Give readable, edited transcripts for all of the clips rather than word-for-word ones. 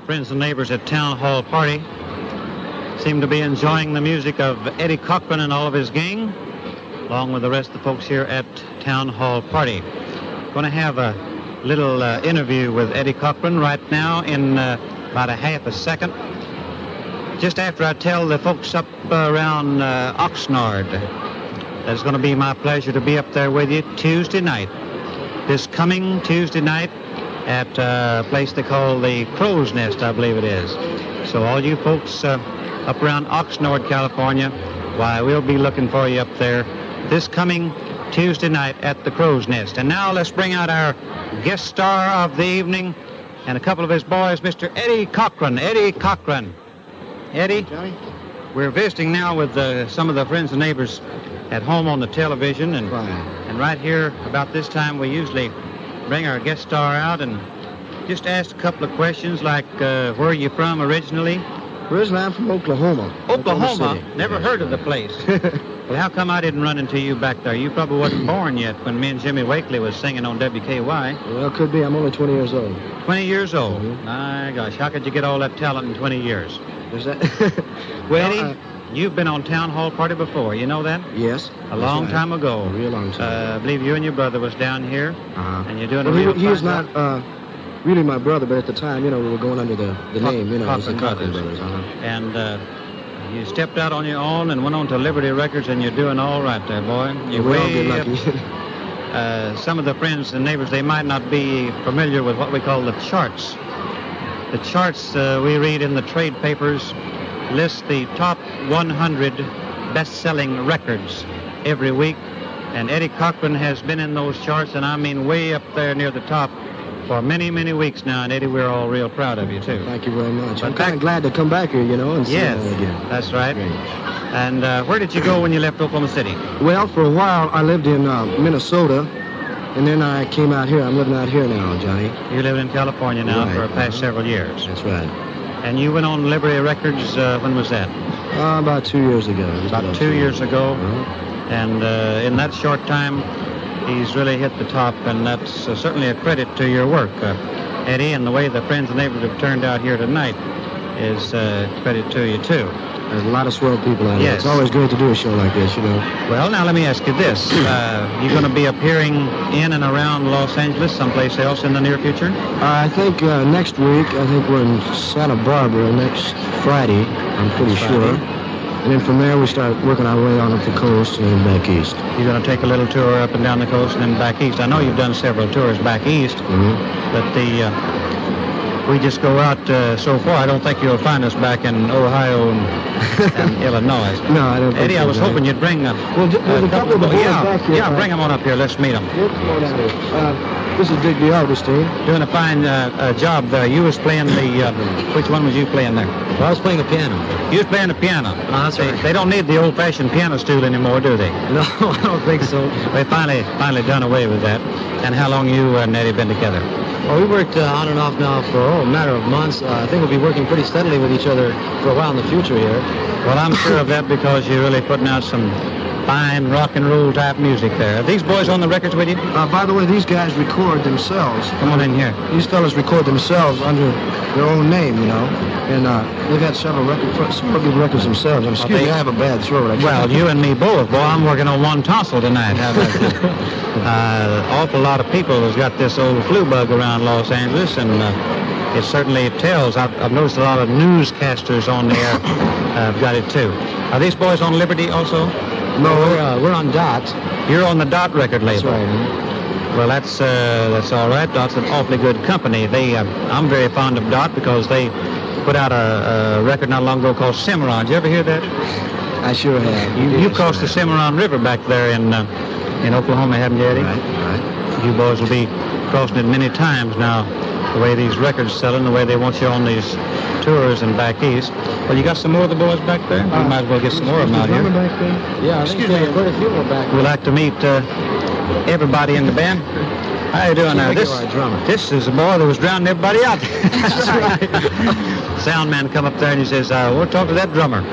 friends and neighbors at Town Hall Party seem to be enjoying the music of Eddie Cochran and all of his gang, along with the rest of the folks here at Town Hall Party. Going to have a little interview with Eddie Cochran right now in about a half a second. Just after I tell the folks up around Oxnard that it's going to be my pleasure to be up there with you Tuesday night. This coming Tuesday night at a place they call the Crow's Nest, I believe it is. So all you folks up around Oxnard, California, why, we'll be looking for you up there this coming Tuesday night at the Crow's Nest. And now let's bring out our guest star of the evening and a couple of his boys, Mr. Eddie Cochran. Eddie Cochran. Eddie, Johnny? We're visiting now with some of the friends and neighbors at home on the television. And right here about this time we usually bring our guest star out and just ask a couple of questions like where are you from originally? Originally, I'm from Oklahoma. Oklahoma? Never heard of the place. Well, how come I didn't run into you back there? You probably wasn't born yet when me and Jimmy Wakely was singing on WKY. Well, could be. I'm only 20 years old. 20 years old? Mm-hmm. My gosh, how could you get all that talent in 20 years? Is that? Well, Eddie, you've been on Town Hall Party before, you know that? Yes. A long time ago. A real long time. I believe you and your brother was down here, and you're doing well, a real he was not really my brother, but at the time, we were going under the name, it was the Cochran Brothers. And you stepped out on your own and went on to Liberty Records, and you're doing all right there, boy. You're we all get way lucky. Some of the friends and neighbors, they might not be familiar with what we call the charts. The charts we read in the trade papers list the top 100 best-selling records every week, and Eddie Cochran has been in those charts, and I mean way up there near the top for many, many weeks now. And Eddie, we're all real proud of you too. Thank you very much. But I'm kind of glad to come back here, and see yes, that again. That's right. Great. And where did you go when you left Oklahoma City? Well, for a while I lived in Minnesota, and then I came out here. I'm living out here now, Johnny. You live in California now Right. for the past several years. That's right. And you went on Liberty Records, when was that? About 2 years ago. About 2 years ago. And in that short time, he's really hit the top, and that's certainly a credit to your work, Eddie, and the way the friends and neighbors have turned out here tonight is credit to you, too. There's a lot of swell people out there. Yes. It's always great to do a show like this, Well, now let me ask you this. You're going to be appearing in and around Los Angeles, someplace else in the near future? I think next week, I think we're in Santa Barbara next Friday, I'm pretty sure. And then from there, we start working our way on up the coast and then back east. You're going to take a little tour up and down the coast and then back east. I know you've done several tours back east, but we just go out so far. I don't think you'll find us back in Ohio and Illinois. No, I don't think Eddie, so, I was Johnny. hoping you'd bring there's a couple of the boys back here. Yeah, bring them on up here. Let's meet them. Yep, come on down here. This is Digby Augustine. Doing a fine job there. You was playing the, which one was you playing there? Well, I was playing the piano. You was playing the piano. That's right. They don't need the old-fashioned piano stool anymore, do they? No, I don't think so. They finally done away with that. And how long you and Eddie been together? Well, we worked on and off now for a matter of months. I think we'll be working pretty steadily with each other for a while in the future here. Well, I'm sure of that because you're really putting out some fine rock and roll type music there. Are these boys on the records with you? By the way, these guys record themselves. Come on in here. These fellas record themselves under their own name, and they've had several good records themselves. And excuse me, I have a bad throat. Well, you and me both. Boy, I'm working on one tonsil tonight. How about you? Awful lot of people has got this old flu bug around Los Angeles, and it certainly tells. I've noticed a lot of newscasters on there have got it too. Are these boys on Liberty also? No, we're on Dot. You're on the Dot record label. That's right. Well, that's all right. Dot's an awfully good company. I'm very fond of Dot because they put out a record not long ago called Cimarron. Did you ever hear that? I sure have. You crossed the Cimarron River back there in Oklahoma, haven't you, Eddie? Right. You boys will be crossing it many times now. The way these records selling, the way they want you on these tours and back east. Well, you got some more of the boys back there? We might as well get some more of them out here. Back there? Yeah, I think there's quite a few more back. We'd like to meet everybody in the band. How you doing now? This is the boy that was drowning everybody out. That's right. Sound man come up there and he says, we'll talk to that drummer.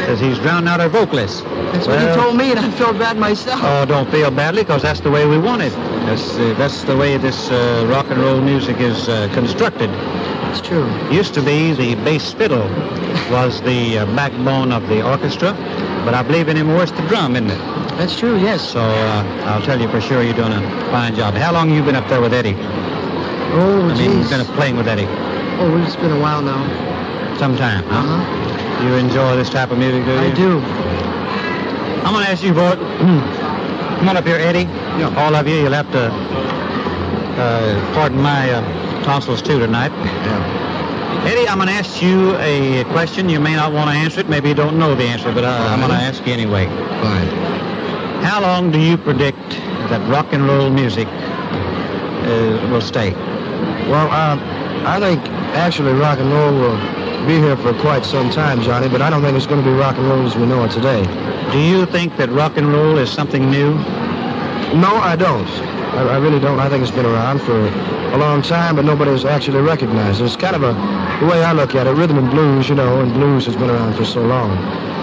Says he's drowning out our vocalists. That's what he told me, and I felt bad myself. Oh, don't feel badly, because that's the way we want it. That's the way this rock and roll music is constructed. That's true. Used to be the bass fiddle was the backbone of the orchestra, but I believe anymore it's the drum, isn't it? That's true, yes. So I'll tell you for sure you're doing a fine job. How long have you been up there with Eddie? Oh, I mean, geez. you've been playing with Eddie Oh, it's been a while now. sometime, huh? Uh-huh. You enjoy this type of music, do you? I do. I'm going to ask you, boy. Come on up here, Eddie. Yeah. All of you, you'll have to pardon my tonsils too tonight. Yeah. Eddie, I'm going to ask you a question. You may not want to answer it. Maybe you don't know the answer, but I'm going to ask you anyway. Fine. How long do you predict that rock and roll music will stay? Well, I think actually rock and roll will be here for quite some time, Johnny, but I don't think it's going to be rock and roll as we know it today. Do you think that rock and roll is something new? No, I don't. I really don't. I think it's been around for a long time, but nobody has actually recognized it. It's kind of the way I look at it, rhythm and blues, you know, and blues has been around for so long.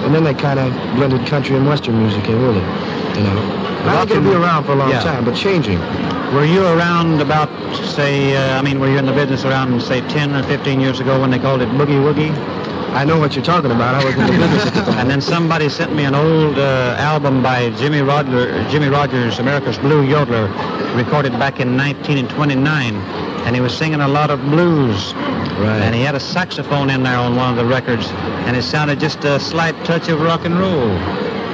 And then they kind of blended country and western music in with it, you know. I think it'll be around for a long time, but changing. Were you around about, say, were you in the business around, say, 10 or 15 years ago when they called it boogie woogie? I know what you're talking about. I was in the business at the time. And then somebody sent me an old album by Jimmy Rogers, America's Blue Yodeler, recorded back in 1929. And he was singing a lot of blues. Right. And he had a saxophone in there on one of the records. And it sounded just a slight touch of rock and roll.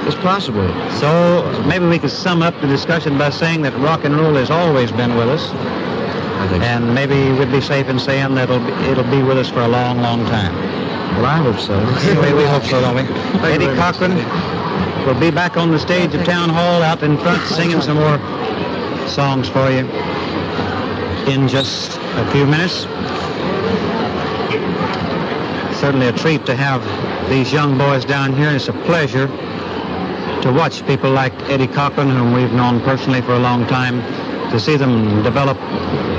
It's possible. So maybe we could sum up the discussion by saying that rock and roll has always been with us. I think And maybe we'd be safe in saying that it'll be with us for a long, long time. Well, I hope so. Anyway, we hope so, don't we? Eddie very much. Cochran will be back on the stage of Town Hall out in front singing some more songs for you in just a few minutes. Certainly a treat to have these young boys down here. It's a pleasure to watch people like Eddie Cochran, whom we've known personally for a long time, to see them develop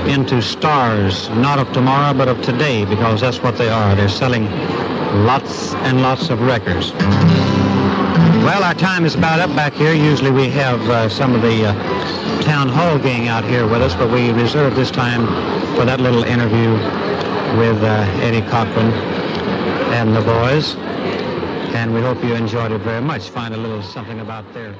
into stars, not of tomorrow, but of today, because that's what they are. They're selling lots and lots of records. Well, our time is about up back here. Usually we have some of the Town Hall gang out here with us, but we reserved this time for that little interview with Eddie Cochran and the boys. And we hope you enjoyed it very much. Find a little something about their